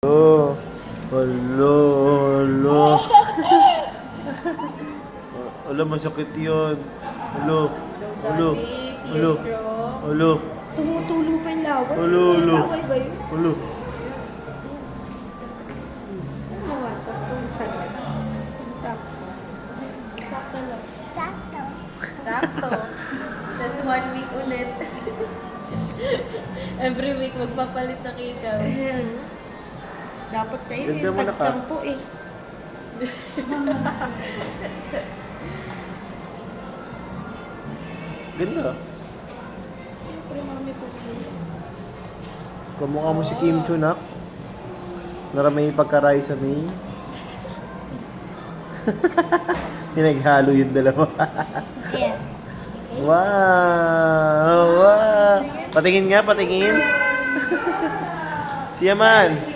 Oh, hello, hello. Hello, masakit yun. Hello, hello, hello, hello, Tumutulo pa yung laway. hello, hello, Laway ba yun? hello. Ano nga? Tatlong sagad. Sakto. Sakto lang. Sakto. Sakto. Tapos 1 week ulit. Every week magpapalit na kikaw. Dapat sa'yo Ganda yung mo na ka. tag-sampo eh. Ganda. Siyempre, mami ko. Kamukha mo si Kim Chunak. Naramay pagkaray sa May. Pinaghalo yung dalawa. Ayan. Wow! Wow! Patingin nga, patingin. Siya man.